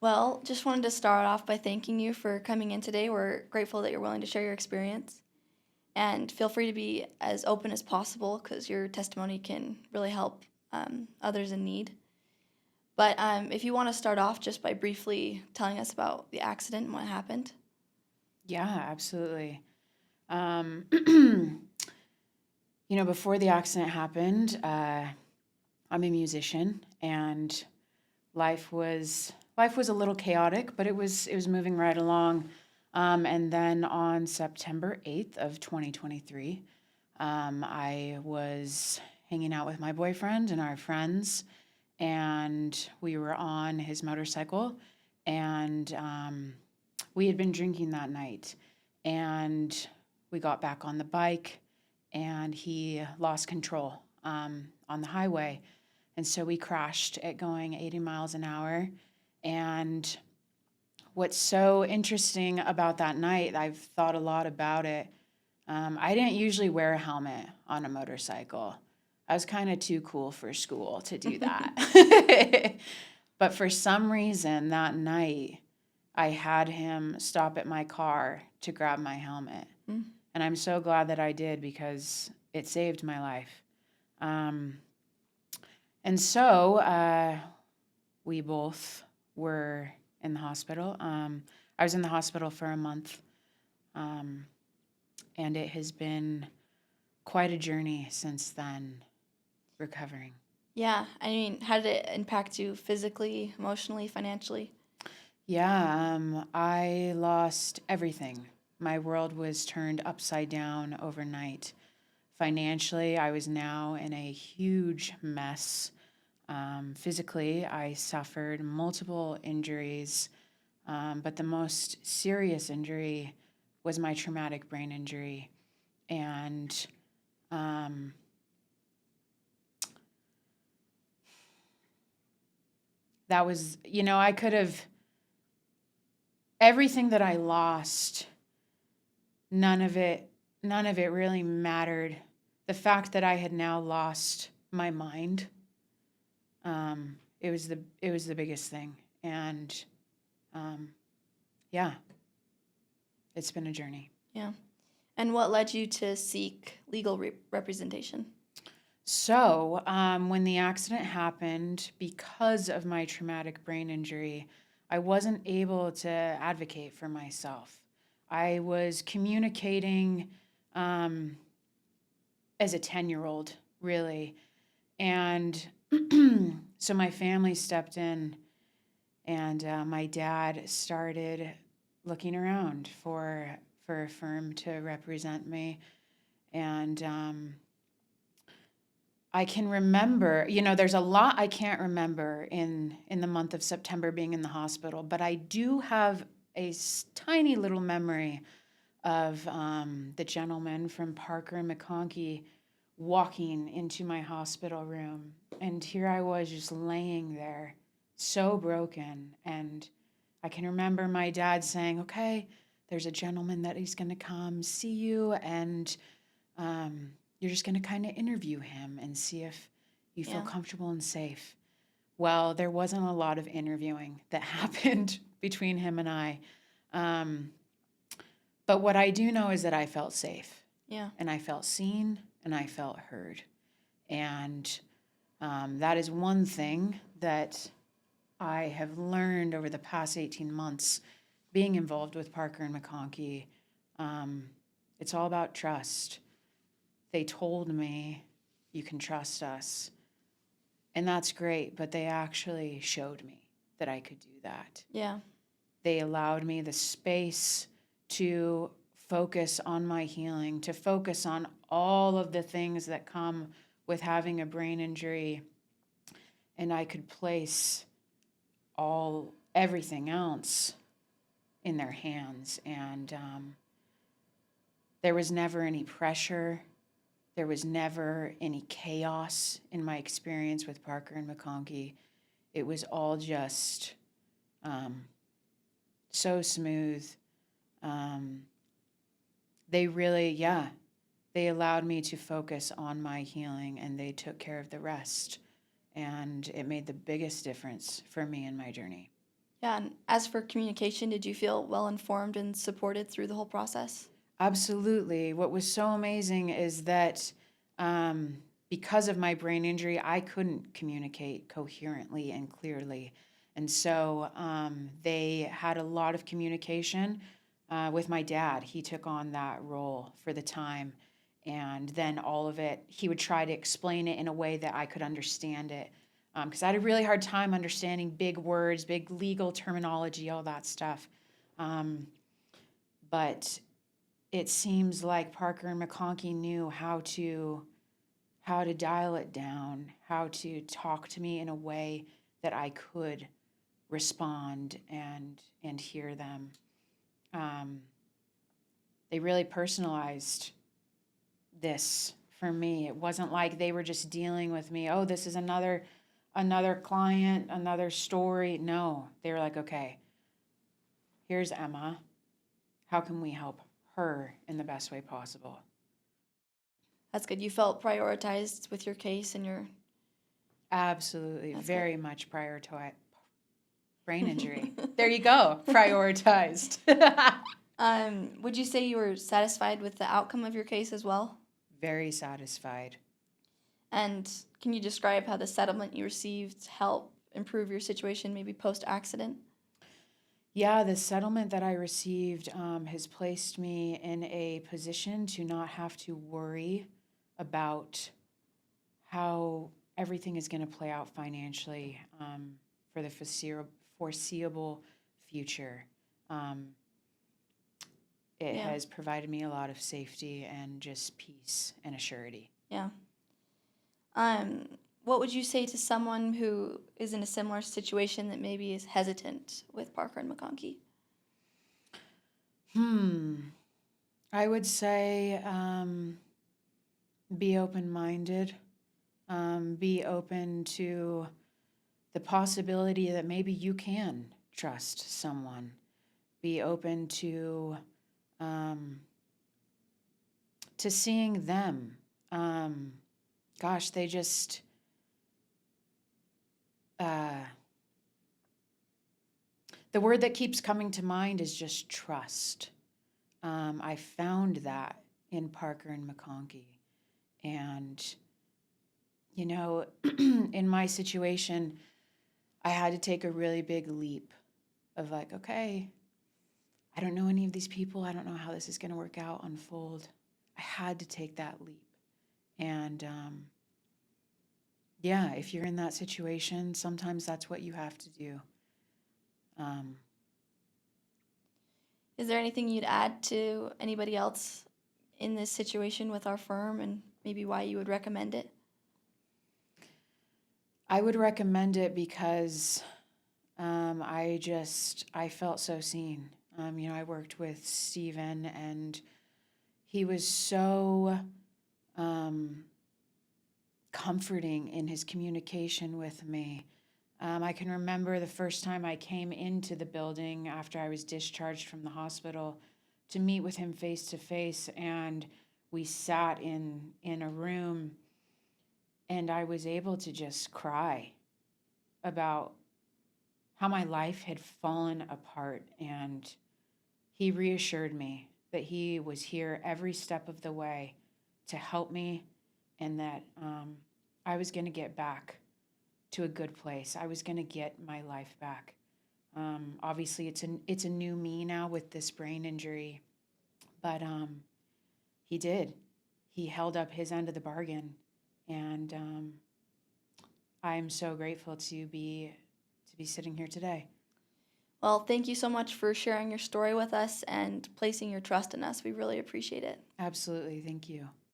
Well, just wanted to start off by thanking you for coming in today. We're grateful that you're willing to share your experience. And feel free to be as open as possible because your testimony can really help others in need. But if you want to start off just by briefly telling us about the accident and what happened. Yeah, absolutely. Um, before the accident happened, I'm a musician, and life was a little chaotic, but it was moving right along. And then on September 8th of 2023, I was hanging out with my boyfriend and our friends, and we were on his motorcycle, and we had been drinking that night, and we got back on the bike, and he lost control on the highway. And so we crashed at going 80 miles an hour. And what's so interesting about that night, I've thought a lot about it. I didn't usually wear a helmet on a motorcycle. I was kind of too cool for school to do that. But for some reason that night, I had him stop at my car to grab my helmet. Mm. And I'm so glad that I did because it saved my life. And so we both were in the hospital. I was in the hospital for a month, and it has been quite a journey since then, recovering. Yeah, I mean, how did it impact you physically, emotionally, financially? Yeah, I lost everything. My world was turned upside down overnight. Financially, I was now in a huge mess. Physically, I suffered multiple injuries, but the most serious injury was my traumatic brain injury. And that was, I could have, everything that I lost, none of it really mattered. The fact that I had now lost my mind, it was the biggest thing. And yeah, it's been a journey. Yeah. And what led you to seek legal representation? So when the accident happened, because of my traumatic brain injury, I wasn't able to advocate for myself. I was communicating as a 10-year-old, really. And so my family stepped in, and my dad started looking around for a firm to represent me. And I can remember, there's a lot I can't remember in the month of September being in the hospital, but I do have a tiny little memory of the gentleman from Parker McConkie walking into my hospital room. And here I was just laying there, so broken. And I can remember my dad saying, okay, there's a gentleman that he's going to come see you, and you're just going to kind of interview him and see if you feel comfortable and safe. Well, there wasn't a lot of interviewing that happened between him and I. But what I do know is that I felt safe. Yeah. And I felt seen and I felt heard. And that is one thing that I have learned over the past 18 months being involved with Parker and McConkie. It's all about trust. They told me, you can trust us. And that's great, but they actually showed me that I could do that. Yeah. They allowed me the space to focus on my healing, to focus on all of the things that come with having a brain injury. And I could place everything else in their hands. And there was never any pressure. There was never any chaos in my experience with Parker and McConkie. It was all just so smooth. They really, they allowed me to focus on my healing, and they took care of the rest. And it made the biggest difference for me in my journey. Yeah, and as for communication, did you feel well informed and supported through the whole process? Absolutely. What was so amazing is that because of my brain injury, I couldn't communicate coherently and clearly. And so they had a lot of communication with my dad. He took on that role for the time. And then all of it, he would try to explain it in a way that I could understand it. Because I had a really hard time understanding big words, big legal terminology, all that stuff. But it seems like Parker and McConkie knew how to dial it down, how to talk to me in a way that I could respond and hear them. They really personalized this for me. It wasn't like they were just dealing with me. Oh, this is another client, another story. No, they were like, okay, here's Emma. How can we help her in the best way possible? That's good. You felt prioritized with your case and your. Absolutely. That's Very much prior to brain injury. There you go. Prioritized. Would you say you were satisfied with the outcome of your case as well? Very satisfied. And can you describe how the settlement you received helped improve your situation, maybe post-accident? Yeah, the settlement that I received has placed me in a position to not have to worry about how everything is going to play out financially for the foreseeable future. It Yeah. has provided me a lot of safety and just peace and assurity. Yeah. What would you say to someone who is in a similar situation that maybe is hesitant with Parker and McConkie? I would say be open-minded. Be open to the possibility that maybe you can trust someone. Be open to seeing them. Gosh, they just the word that keeps coming to mind is just trust. I found that in Parker and McConkie. And, you know, in my situation, I had to take a really big leap of like, okay, I don't know any of these people. I don't know how this is going to work out, unfold. I had to take that leap. And yeah, if you're in that situation, sometimes that's what you have to do. Is there anything you'd add to anybody else in this situation with our firm and maybe why you would recommend it? I would recommend it because I felt so seen. I worked with Steven and he was so comforting in his communication with me. I can remember the first time I came into the building after I was discharged from the hospital to meet with him face to face, and we sat in a room and I was able to just cry about how my life had fallen apart, and he reassured me that he was here every step of the way to help me and that I was going to get back to a good place. I was going to get my life back. Obviously, it's a new me now with this brain injury, but he did. He held up his end of the bargain, and I'm so grateful to be sitting here today. Well, thank you so much for sharing your story with us and placing your trust in us. We really appreciate it. Absolutely, thank you.